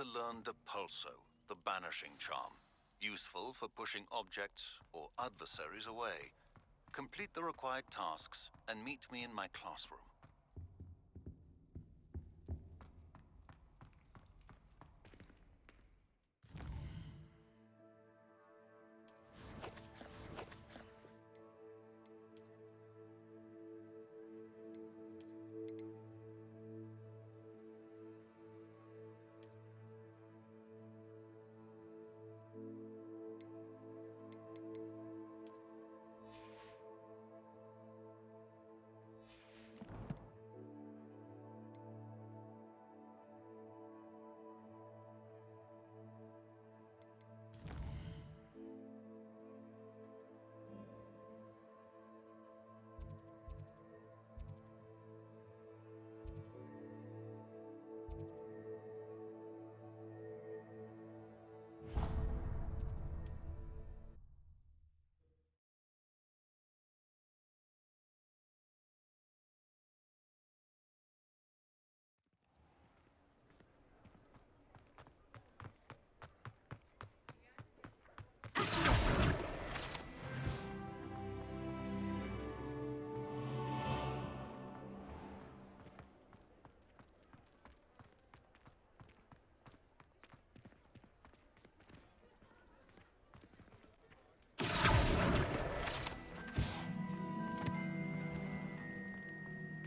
to learn Depulso, the banishing charm, useful for pushing objects or adversaries away. Complete the required tasks and meet me in my classroom.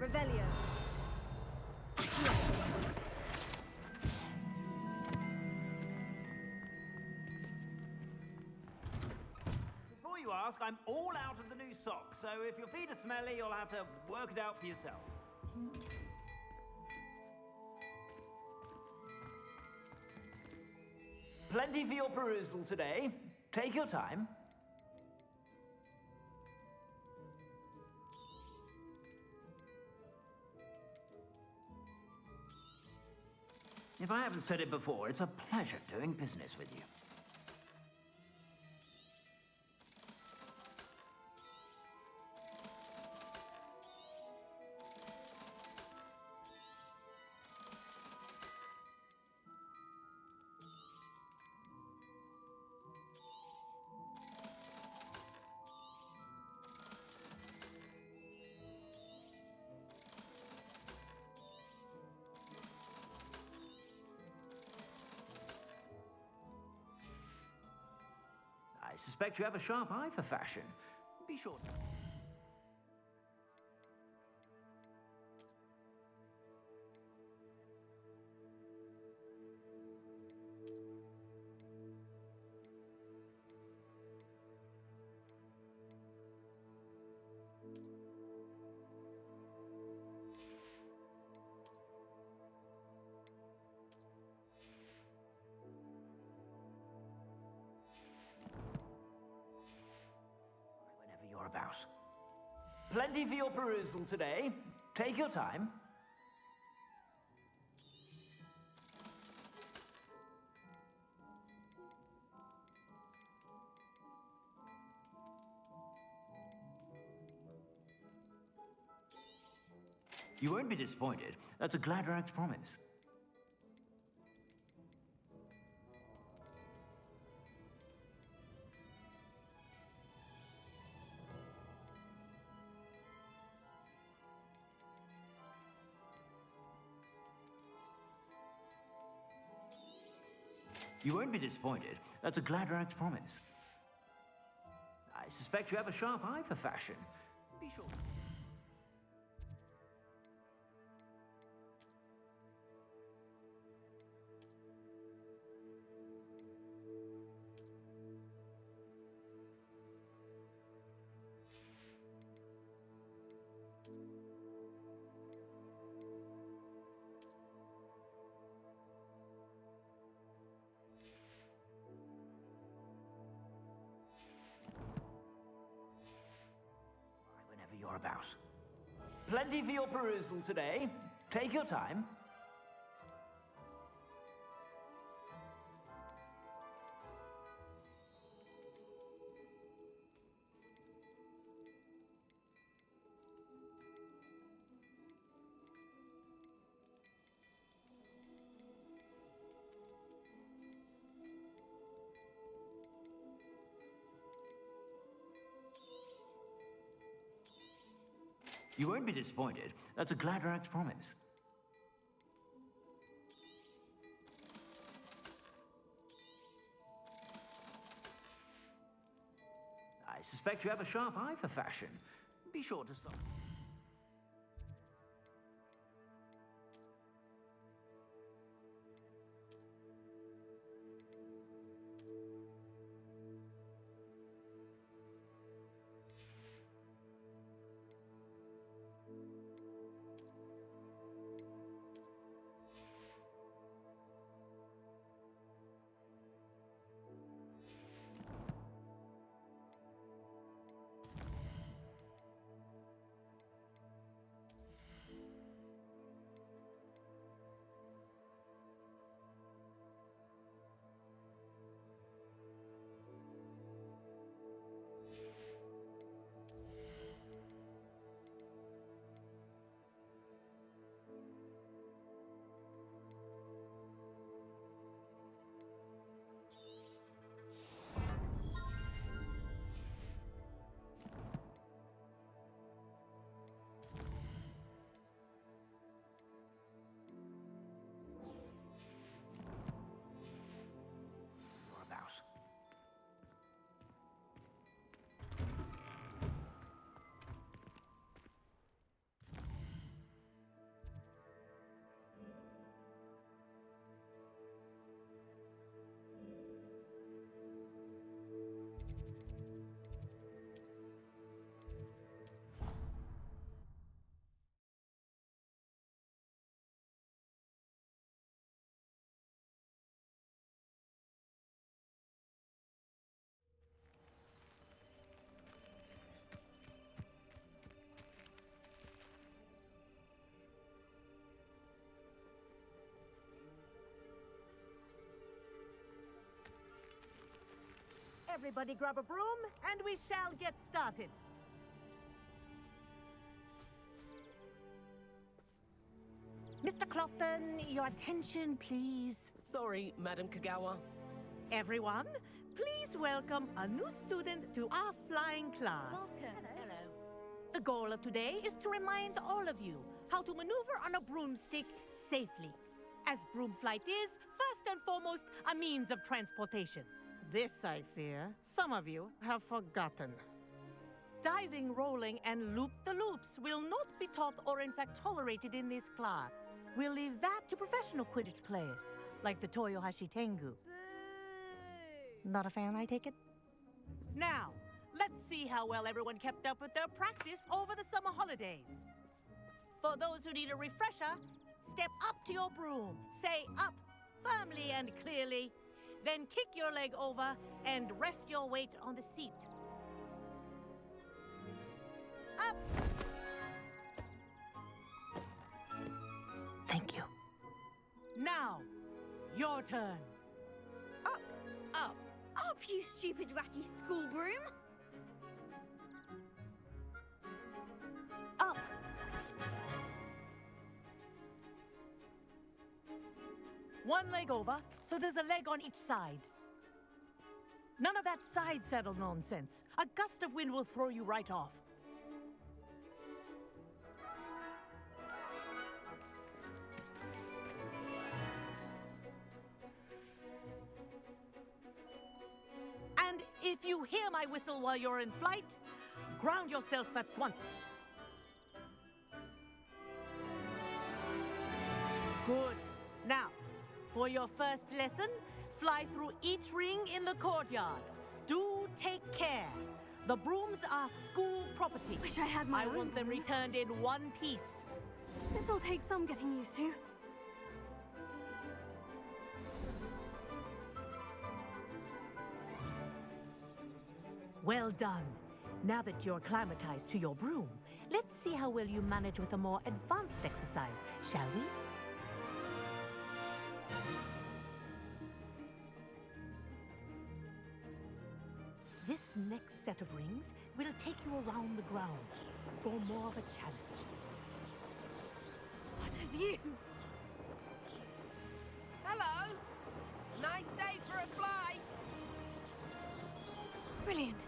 Revelio. Before you ask, I'm all out of the new socks, so if your feet are smelly, you'll have to work it out for yourself. Plenty for your perusal today. Take your time. If I haven't said it before, it's a pleasure doing business with you. I suspect you have a sharp eye for fashion. Be sure. You're about. Plenty for your perusal today. Take your time. You won't be disappointed. That's a Gladrax promise. You won't be disappointed. That's a Gladrax promise. I suspect you have a sharp eye for fashion. Be sure. You're about. Plenty for your perusal today. Take your time. You won't be disappointed. That's a Gladrax promise. I suspect you have a sharp eye for fashion. Be sure to stop. Everybody grab a broom, and we shall get started. Mr. Clopton, your attention, please. Sorry, Madam Kagawa. Everyone, please welcome a new student to our flying class. Welcome. Hello. The goal of today is to remind all of you how to maneuver on a broomstick safely, as broom flight is, first and foremost, a means of transportation. This, I fear, some of you have forgotten. Diving, rolling, and loop-the-loops will not be taught or in fact tolerated in this class. We'll leave that to professional Quidditch players, like the Toyohashi Tengu. Boo! Not a fan, I take it? Now, let's see how well everyone kept up with their practice over the summer holidays. For those who need a refresher, step up to your broom, say up firmly and clearly, then kick your leg over and rest your weight on the seat. Up! Thank you. Now, your turn. Up! Up! Up, you stupid ratty school broom! Up! One leg over, so there's a leg on each side. None of that side saddle nonsense. A gust of wind will throw you right off. And if you hear my whistle while you're in flight, ground yourself at once. Good. Now, for your first lesson, fly through each ring in the courtyard. Do take care. The brooms are school property. Wish I had my I own want them broom. returned in one piece. This'll take some getting used to. Well done. Now that you're acclimatized to your broom, let's see how well you manage with a more advanced exercise, shall we? This next set of rings will take you around the grounds for more of a challenge. What a view! Hello! Nice day for a flight! Brilliant.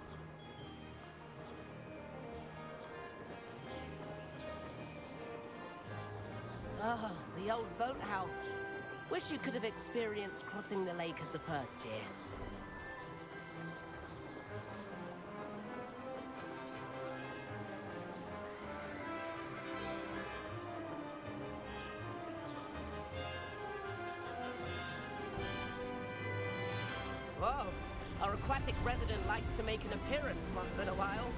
Ah, the old boathouse. Wish you could have experienced crossing the lake as a first year. Whoa, our aquatic resident likes to make an appearance once in a while.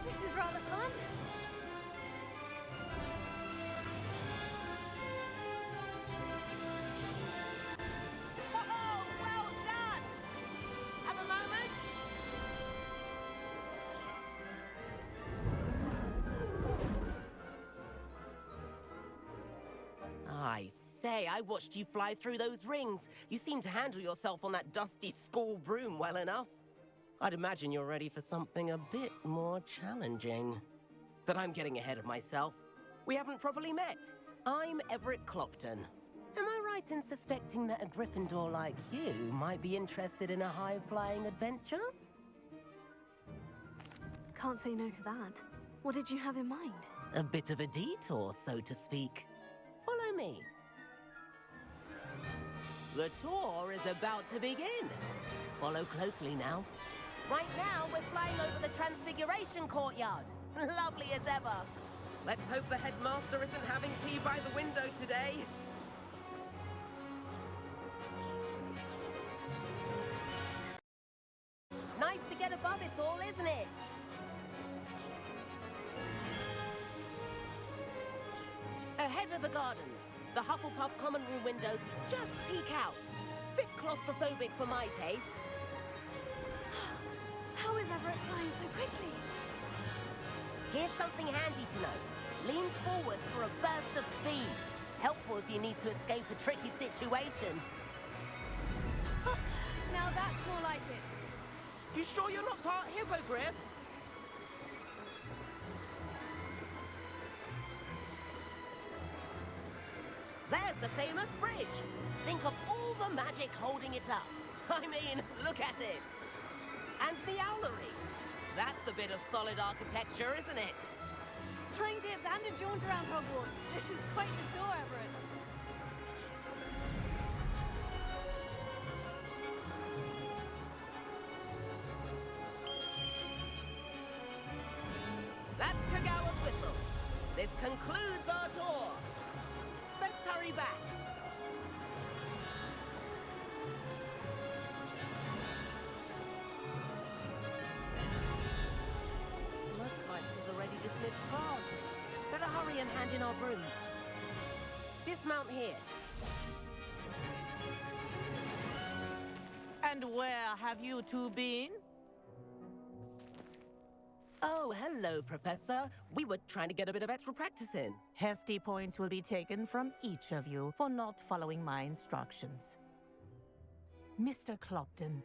This is rather fun. Oh, well done! Have a moment? I say, I watched you fly through those rings. You seem to handle yourself on that dusty school broom well enough. I'd imagine you're ready for something a bit more challenging. But I'm getting ahead of myself. We haven't properly met. I'm Everett Clopton. Am I right in suspecting that a Gryffindor like you might be interested in a high-flying adventure? Can't say no to that. What did you have in mind? A bit of a detour, so to speak. Follow me. The tour is about to begin. Follow closely now. Right now, we're flying over the Transfiguration Courtyard. Lovely as ever. Let's hope the headmaster isn't having tea by the window today. Nice to get above it all, isn't it? Ahead of the gardens, the Hufflepuff common room windows just peek out. Bit claustrophobic for my taste. How is Everett flying so quickly? Here's something handy to know. Lean forward for a burst of speed. Helpful if you need to escape a tricky situation. Now that's more like it. You sure you're not part hippogriff? There's the famous bridge. Think of all the magic holding it up. I mean, look at it. And Meowlery. That's a bit of solid architecture, isn't it? Flying tips and a jaunt around Hogwarts. This is quite the tour, Everett. That's Kagawa's whistle. This concludes our tour. Best hurry back. Looks like we've already dismissed class. Better hurry and hand in our brooms. Dismount here. And where have you two been? Oh, hello, Professor. We were trying to get a bit of extra practice in. Hefty points will be taken from each of you for not following my instructions. Mr. Clopton,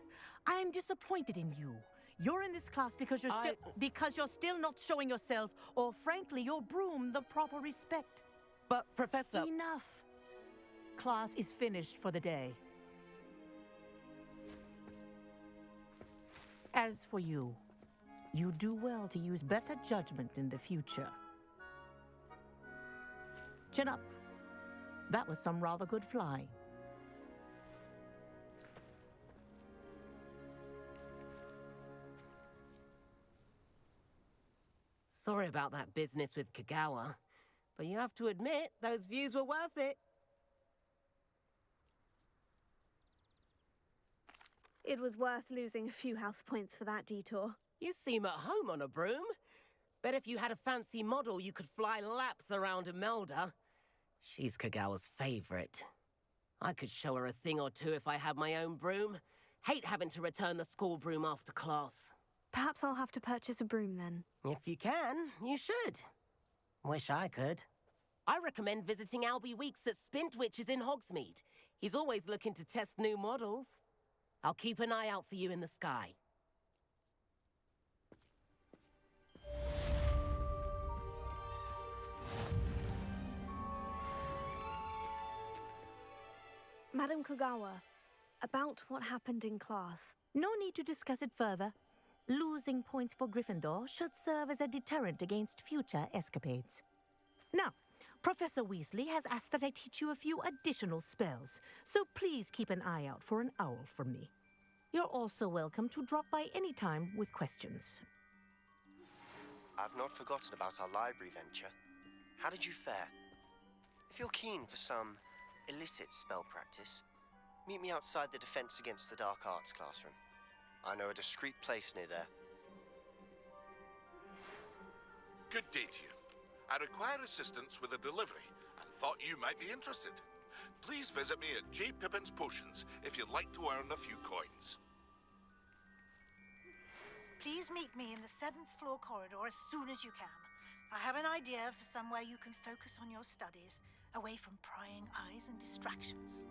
I am disappointed in you. You're in this class because you're still not showing yourself, or frankly, your broom, the proper respect. But, Professor... Enough. Class is finished for the day. As for you, you do well to use better judgment in the future. Chin up. That was some rather good flying. Sorry about that business with Kagawa, but you have to admit, those views were worth it. It was worth losing a few house points for that detour. You seem at home on a broom. Bet if you had a fancy model, you could fly laps around Imelda. She's Kagawa's favorite. I could show her a thing or two if I had my own broom. Hate having to return the school broom after class. Perhaps I'll have to purchase a broom then. If you can, you should. Wish I could. I recommend visiting Albie Weeks at Spintwitches in Hogsmeade. He's always looking to test new models. I'll keep an eye out for you in the sky. Madam Kogawa, about what happened in class. No need to discuss it further. Losing points for Gryffindor should serve as a deterrent against future escapades. Now, Professor Weasley has asked that I teach you a few additional spells, so please keep an eye out for an owl from me. You're also welcome to drop by any time with questions. I've not forgotten about our library venture. How did you fare? If you're keen for some illicit spell practice, meet me outside the Defense Against the Dark Arts classroom. I know a discreet place near there. Good day to you. I require assistance with a delivery and thought you might be interested. Please visit me at J. Pippin's Potions if you'd like to earn a few coins. Please meet me in the 7th floor corridor as soon as you can. I have an idea for somewhere you can focus on your studies, away from prying eyes and distractions.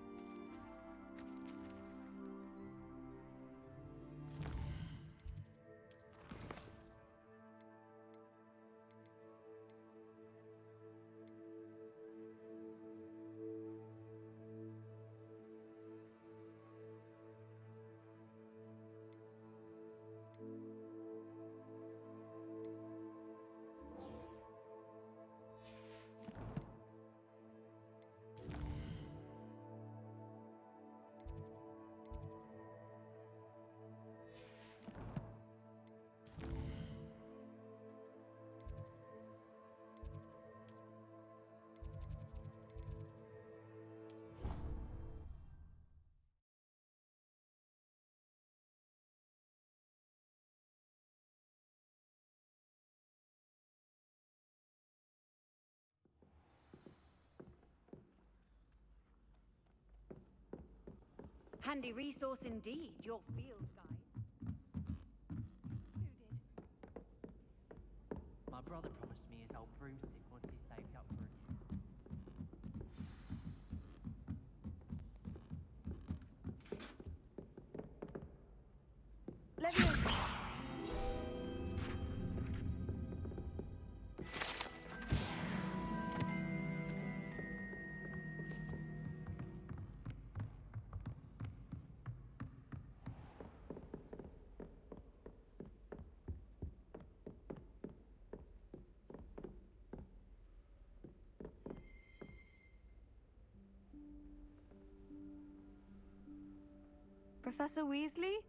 Handy resource indeed, your field guide. Who did? My brother promised me his old broomstick once he saved up for it. Leviosa! Professor Weasley?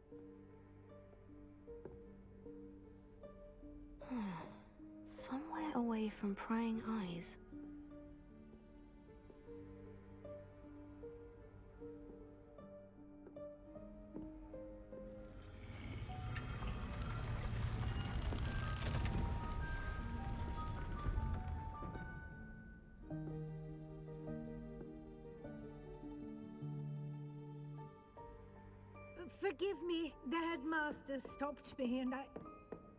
Somewhere away from prying eyes. Forgive me, the headmaster stopped me and I...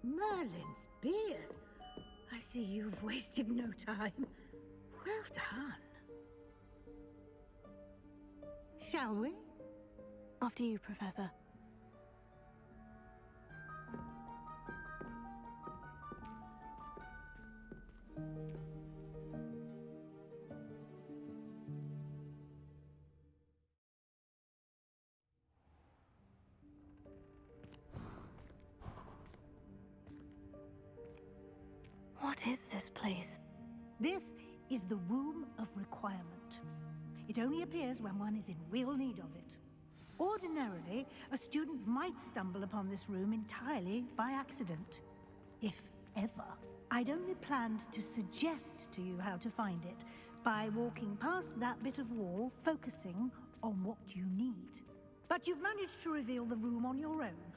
Merlin's beard. I see you've wasted no time. Well done. Shall we? After you, Professor. What is this place? This is the Room of Requirement. It only appears when one is in real need of it. Ordinarily, a student might stumble upon this room entirely by accident. If ever. I'd only planned to suggest to you how to find it by walking past that bit of wall, focusing on what you need. But you've managed to reveal the room on your own.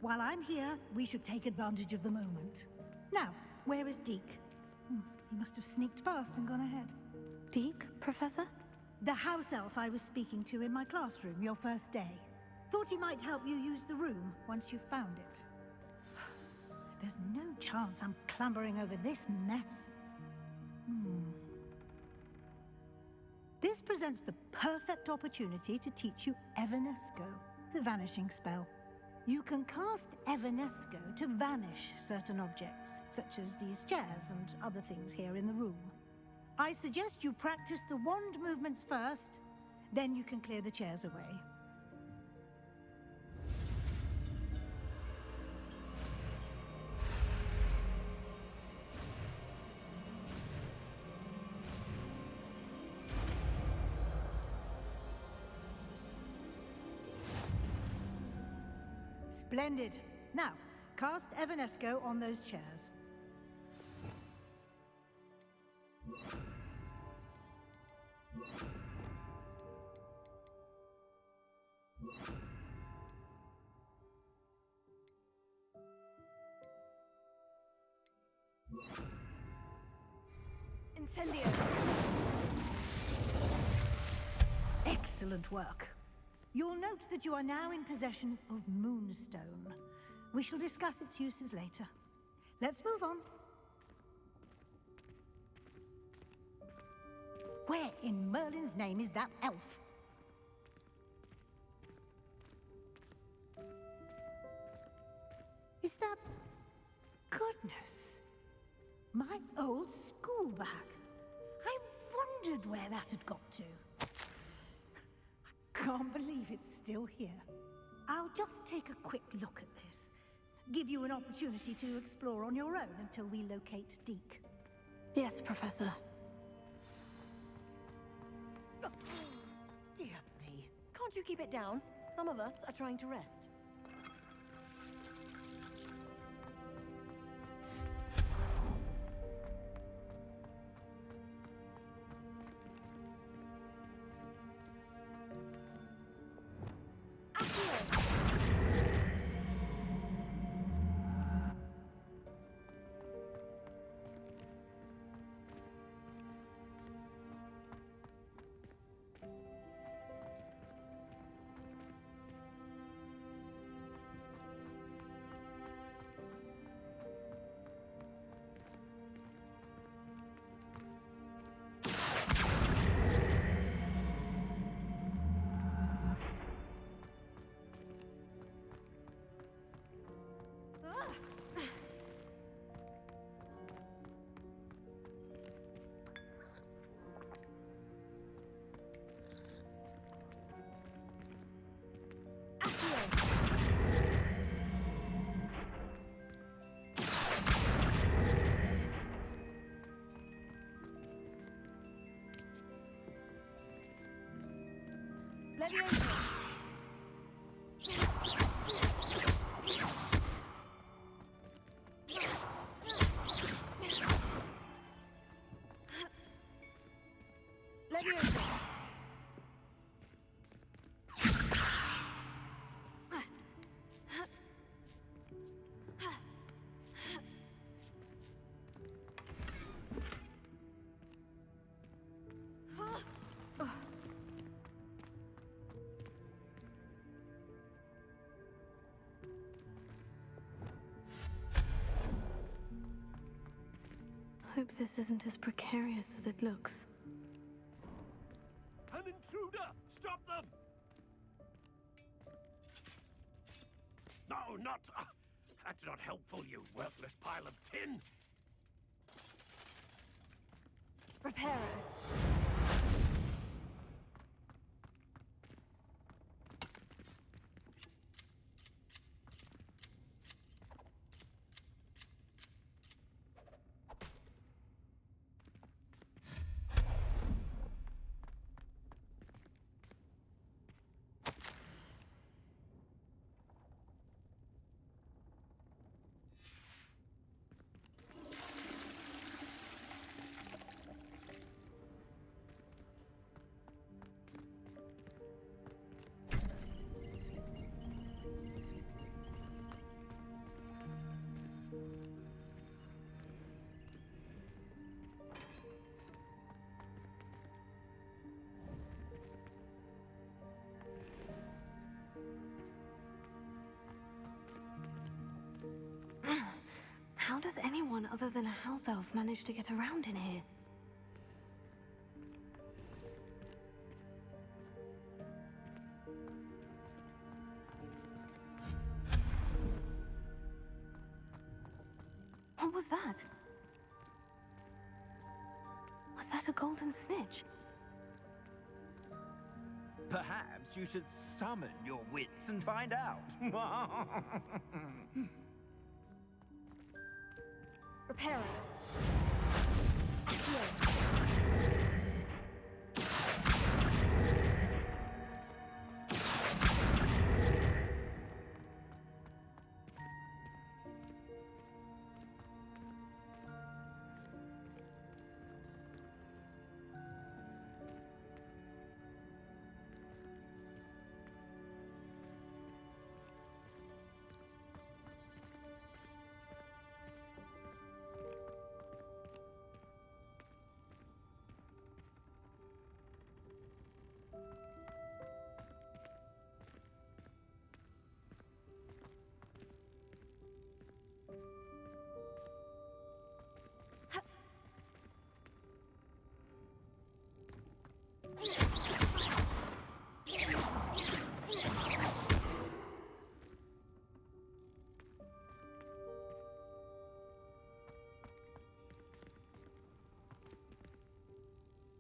While I'm here, we should take advantage of the moment. Now, where is Deke? He must have sneaked past and gone ahead. Deke, Professor? The house elf I was speaking to in my classroom your first day. Thought he might help you use the room once you've found it. There's no chance I'm clambering over this mess. This presents the perfect opportunity to teach you Evanesco, the vanishing spell. You can cast Evanesco to vanish certain objects, such as these chairs and other things here in the room. I suggest you practice the wand movements first, Then you can clear the chairs away. Splendid. Now, cast Evanesco on those chairs. Incendio. Excellent work. You'll note that you are now in possession of Moonstone. We shall discuss its uses later. Let's move on. Where in Merlin's name is that elf? Is that... Goodness. My old school bag. I wondered where that had got to. I can't believe it's still here. I'll just take a quick look at this. Give you an opportunity to explore on your own until we locate Deke. Yes, Professor. Dear me. Can't you keep it down? Some of us are trying to rest. Leviosa. Leviosa. Hope this isn't as precarious as it looks. An intruder! Stop them! No, not... that's not helpful, you worthless pile of tin! Reparo. How does anyone other than a house elf manage to get around in here? What was that? Was that a golden snitch? Perhaps you should summon your wits and find out. Reparo.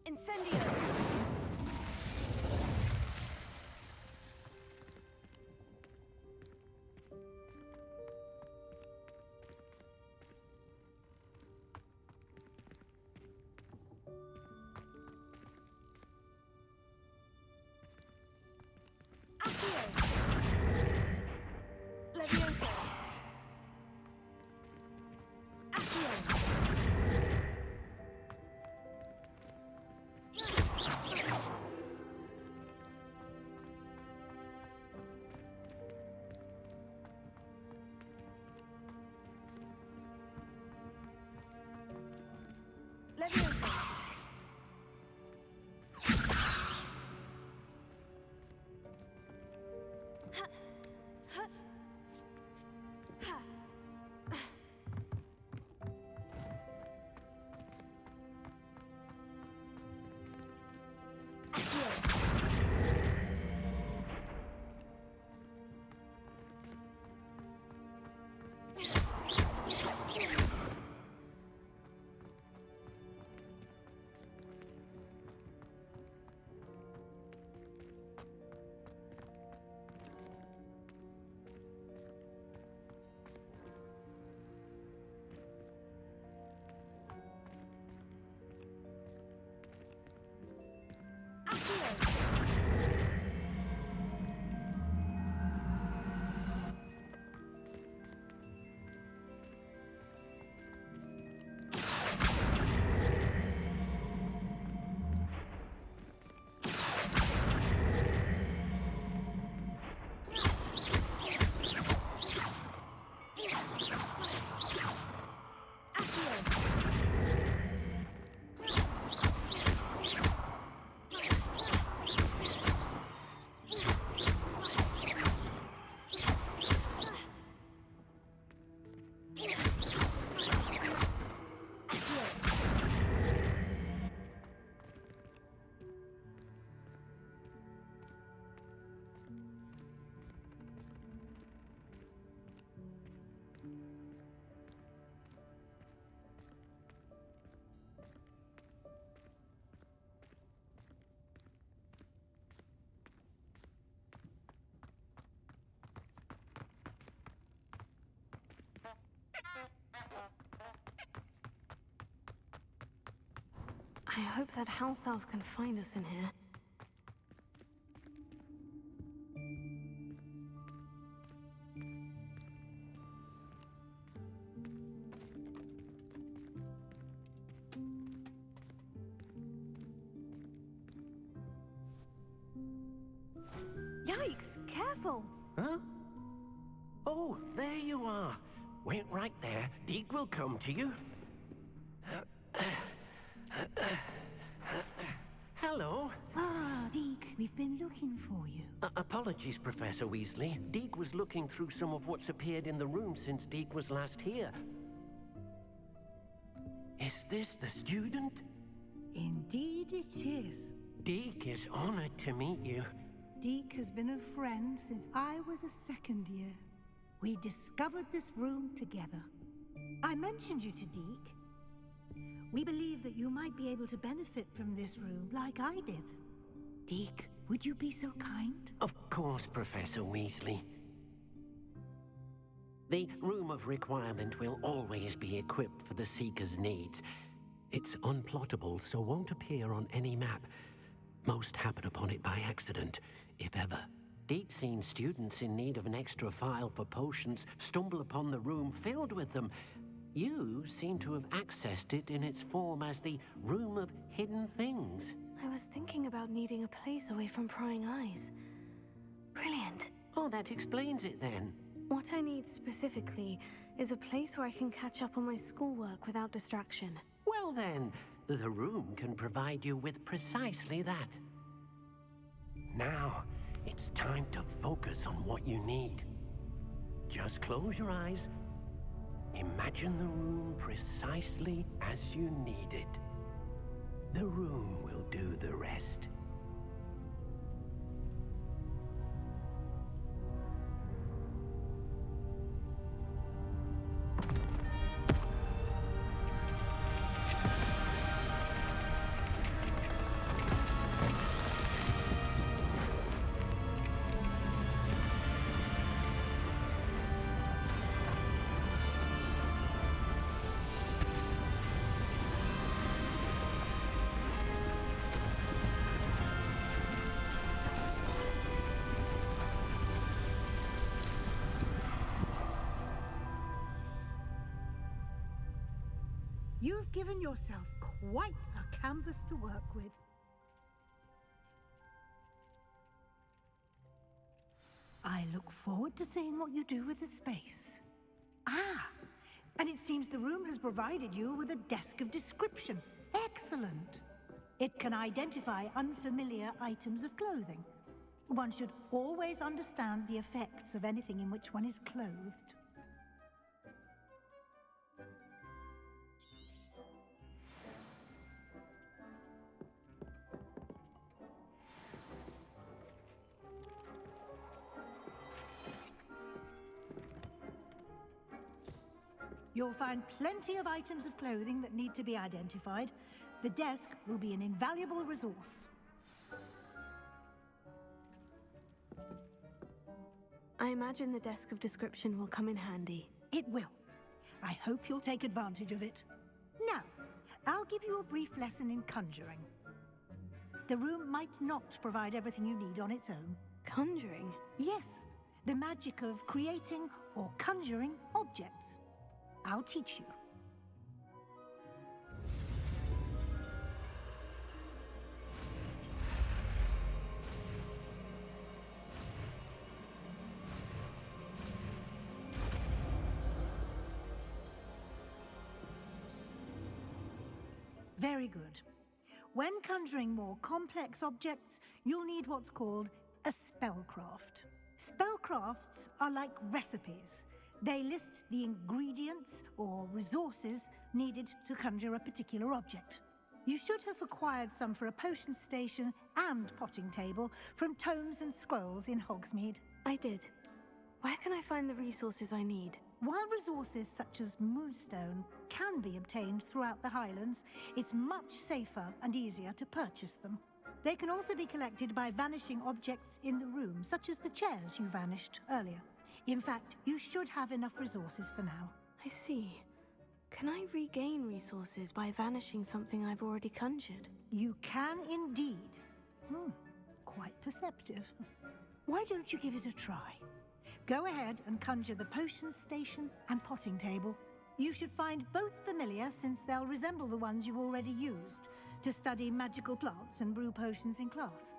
Incendio! Levioso! Accio! Levioso! I hope that house elf can find us in here. Yikes! Careful! Huh? Oh, there you are. Wait right there. Deke will come to you. Hello. Ah, Deke, we've been looking for you. Apologies, Professor Weasley. Deke was looking through some of what's appeared in the room since Deke was last here. Is this the student? Indeed it is. Deke is honored to meet you. Deke has been a friend since I was a second year. We discovered this room together. I mentioned you to Deke. We believe that you might be able to benefit from this room like I did. Deke, Would you be so kind? Of course, Professor Weasley. The Room of Requirement will always be equipped for the Seeker's needs. It's unplottable, so won't appear on any map. Most happen upon it by accident, if ever. Deke's seen students in need of an extra file for potions stumble upon the room filled with them. You seem to have accessed it in its form as the Room of Hidden Things. I was thinking about needing a place away from prying eyes. Brilliant. Oh, that explains it then. What I need specifically is a place where I can catch up on my schoolwork without distraction. Well then, the room can provide you with precisely that. Now, it's time to focus on what you need. Just close your eyes. Imagine the room precisely as you need it. The room will do the rest. You've given yourself quite a canvas to work with. I look forward to seeing what you do with the space. Ah, and it seems the room has provided you with a desk of description. Excellent. It can identify unfamiliar items of clothing. One should always understand the effects of anything in which one is clothed. You'll find plenty of items of clothing that need to be identified. The desk will be an invaluable resource. I imagine the desk of description will come in handy. It will. I hope you'll take advantage of it. Now, I'll give you a brief lesson in conjuring. The room might not provide everything you need on its own. Conjuring? Yes, the magic of creating or conjuring objects. I'll teach you. Very good. When conjuring more complex objects, you'll need what's called a spellcraft. Spellcrafts are like recipes. They list the ingredients or resources needed to conjure a particular object. You should have acquired some for a potion station and potting table from tomes and scrolls in Hogsmeade. I did. Where can I find the resources I need? While resources such as moonstone can be obtained throughout the Highlands, it's much safer and easier to purchase them. They can also be collected by vanishing objects in the room, such as the chairs you vanished earlier. In fact, you should have enough resources for now. I see. Can I regain resources by vanishing something I've already conjured? You can indeed. Quite perceptive. Why don't you give it a try? Go ahead and conjure the potion station and potting table. You should find both familiar, since they'll resemble the ones you've already used to study magical plants and brew potions in class.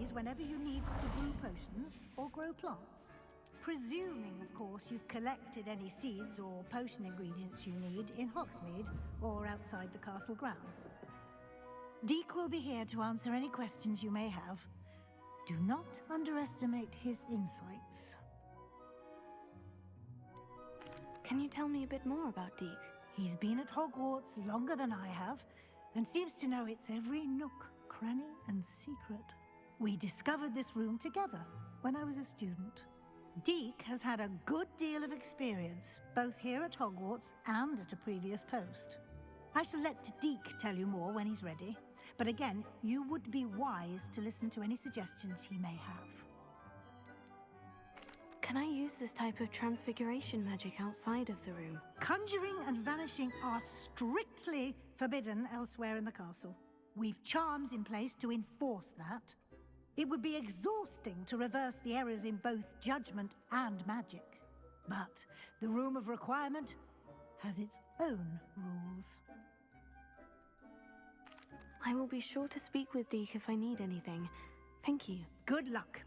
appears whenever you need to brew potions or grow plants. Presuming, of course, you've collected any seeds or potion ingredients you need in Hogsmeade or outside the castle grounds. Deek will be here to answer any questions you may have. Do not underestimate his insights. Can you tell me a bit more about Deek? He's been at Hogwarts longer than I have, and seems to know its every nook, cranny, and secret. We discovered this room together when I was a student. Deek has had a good deal of experience, both here at Hogwarts and at a previous post. I shall let Deek tell you more when he's ready, but again, you would be wise to listen to any suggestions he may have. Can I use this type of transfiguration magic outside of the room? Conjuring and vanishing are strictly forbidden elsewhere in the castle. We've charms in place to enforce that. It would be exhausting to reverse the errors in both judgment and magic. But the Room of Requirement has its own rules. I will be sure to speak with Deek if I need anything. Thank you. Good luck.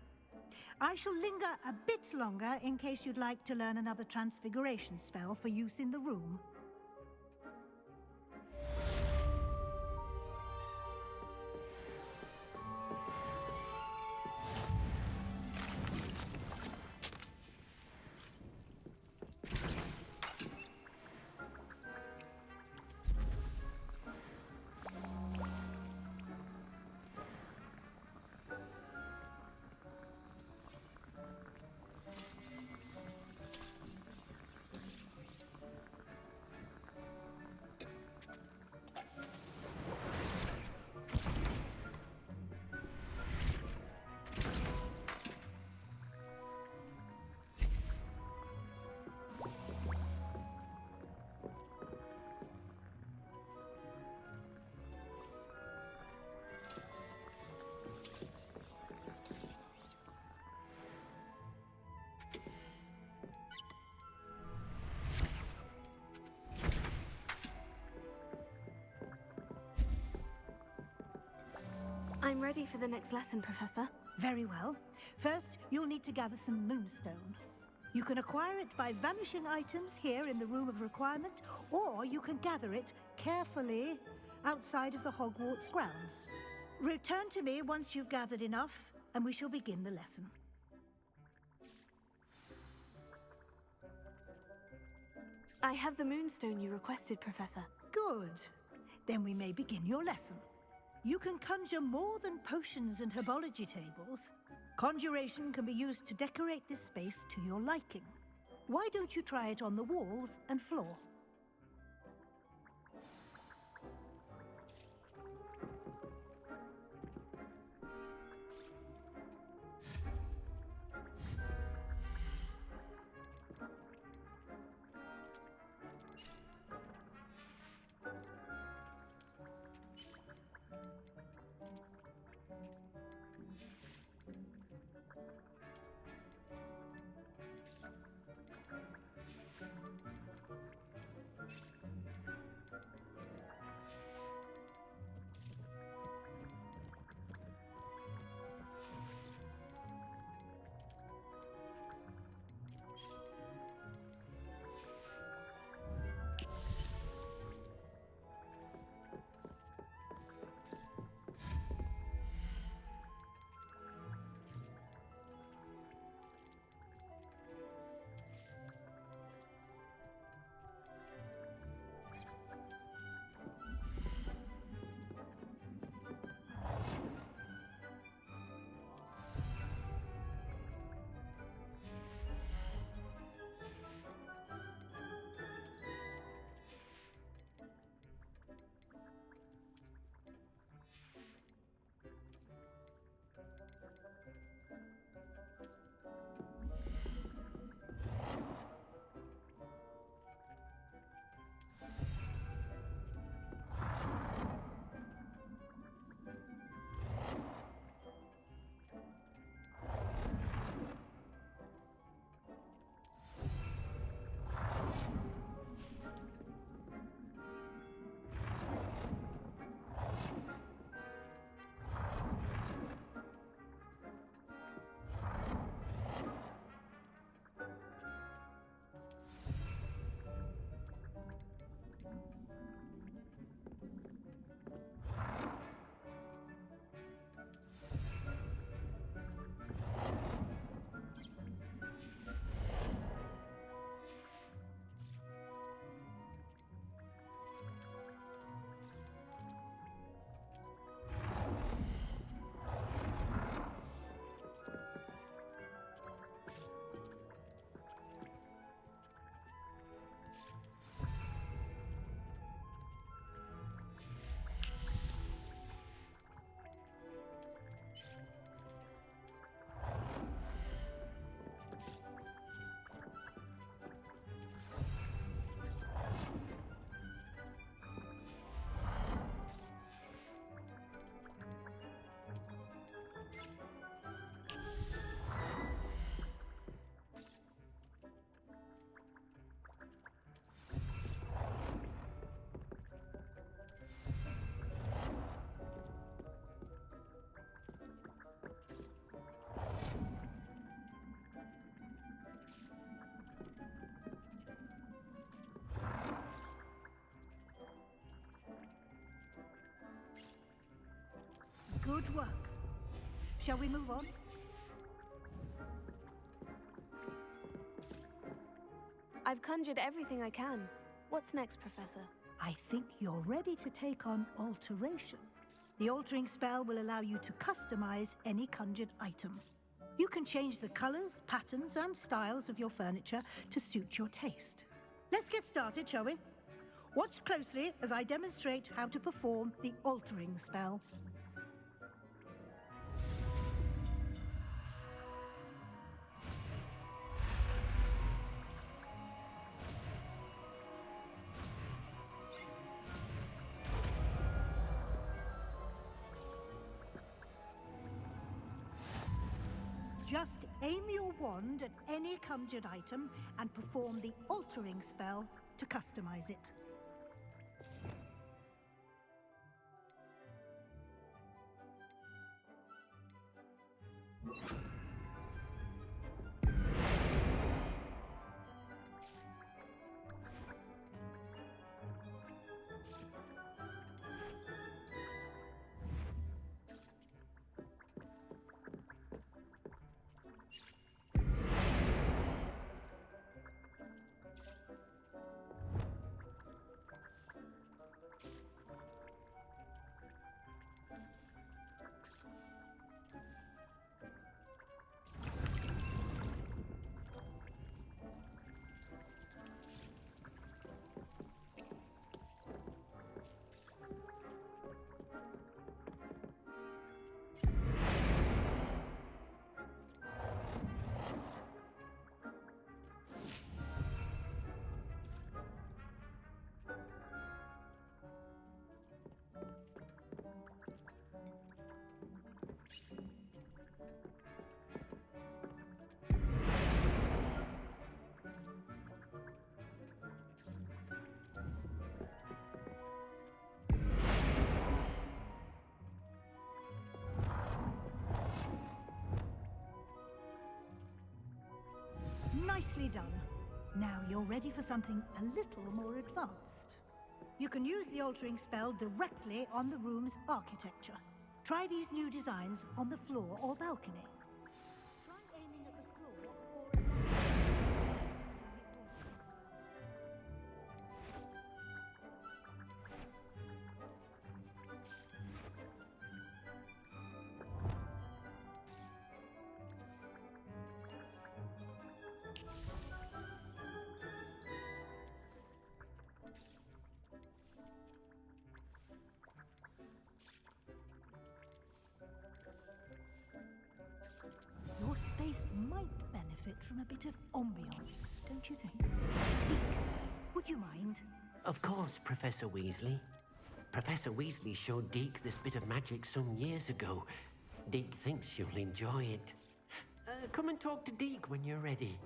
I shall linger a bit longer in case you'd like to learn another transfiguration spell for use in the room. I'm ready for the next lesson, Professor. Very well. First, you'll need to gather some moonstone. You can acquire it by vanishing items here in the Room of Requirement, or you can gather it carefully outside of the Hogwarts grounds. Return to me once you've gathered enough, and we shall begin the lesson. I have the moonstone you requested, Professor. Good. Then we may begin your lesson. You can conjure more than potions and herbology tables. Conjuration can be used to decorate this space to your liking. Why don't you try it on the walls and floor? Good work. Shall we move on? I've conjured everything I can. What's next, Professor? I think you're ready to take on alteration. The altering spell will allow you to customize any conjured item. You can change the colors, patterns, and styles of your furniture to suit your taste. Let's get started, shall we? Watch closely as I demonstrate how to perform the altering spell. Just aim your wand at any conjured item and perform the altering spell to customize it. Nicely done. Now you're ready for something a little more advanced. You can use the altering spell directly on the room's architecture. Try these new designs on the floor or balcony. Try aiming at the floor or your space might benefit from a bit of ambiance, don't you think? Dick, would you mind? Of course, Professor Weasley. Professor Weasley showed Deke this bit of magic some years ago. Deke thinks you'll enjoy it. Come and talk to Deke when you're ready.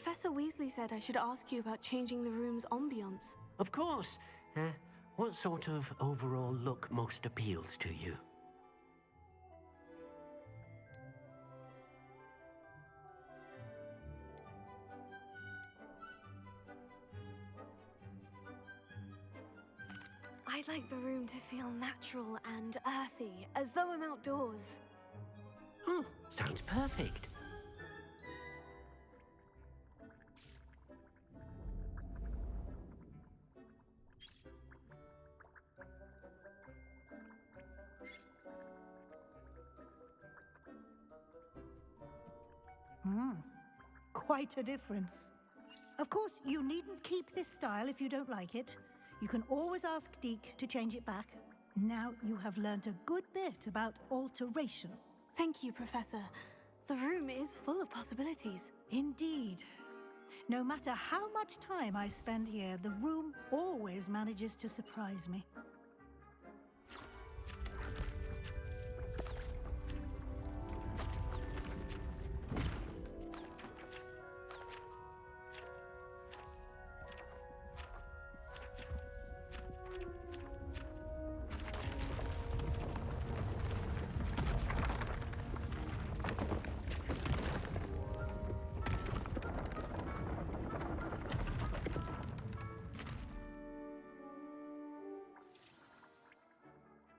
Professor Weasley said I should ask you about changing the room's ambiance. Of course. What sort of overall look most appeals to you? I'd like the room to feel natural and earthy, as though I'm outdoors. Oh, sounds perfect. Quite a difference. Of course, you needn't keep this style if you don't like it. You can always ask Deke to change it back. Now you have learnt a good bit about alteration. Thank you, Professor. The room is full of possibilities. Indeed. No matter how much time I spend here, the room always manages to surprise me.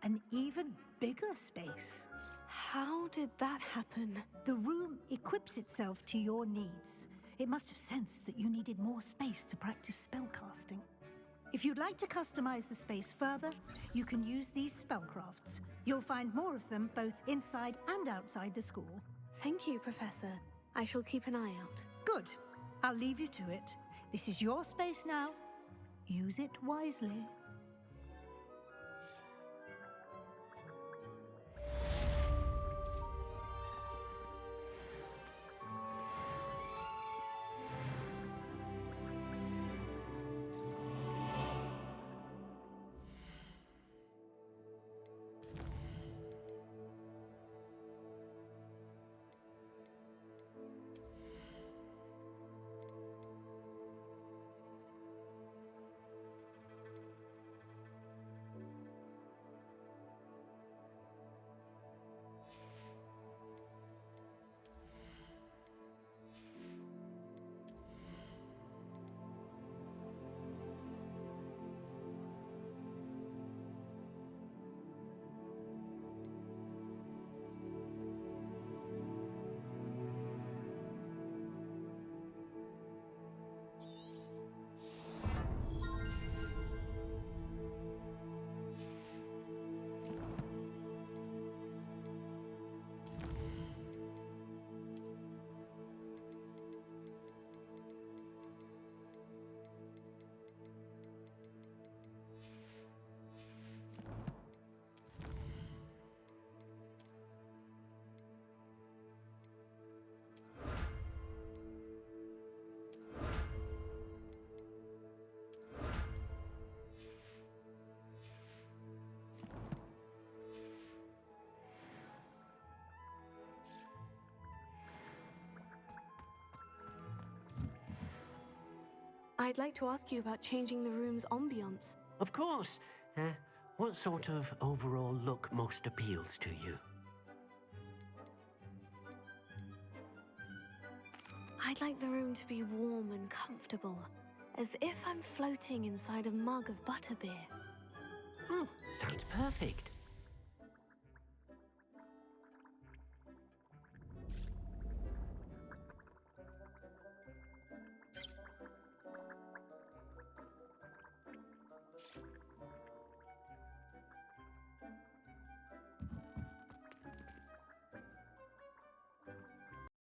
An even bigger space. How did that happen? The room equips itself to your needs. It must have sensed that you needed more space to practice spellcasting. If you'd like to customize the space further, you can use these spellcrafts. You'll find more of them both inside and outside the school. Thank you, Professor. I shall keep an eye out. Good. I'll leave you to it. This is your space now. Use it wisely. I'd like to ask you about changing the room's ambiance. Of course. What sort of overall look most appeals to you? I'd like the room to be warm and comfortable, as if I'm floating inside a mug of butterbeer. Oh, sounds perfect.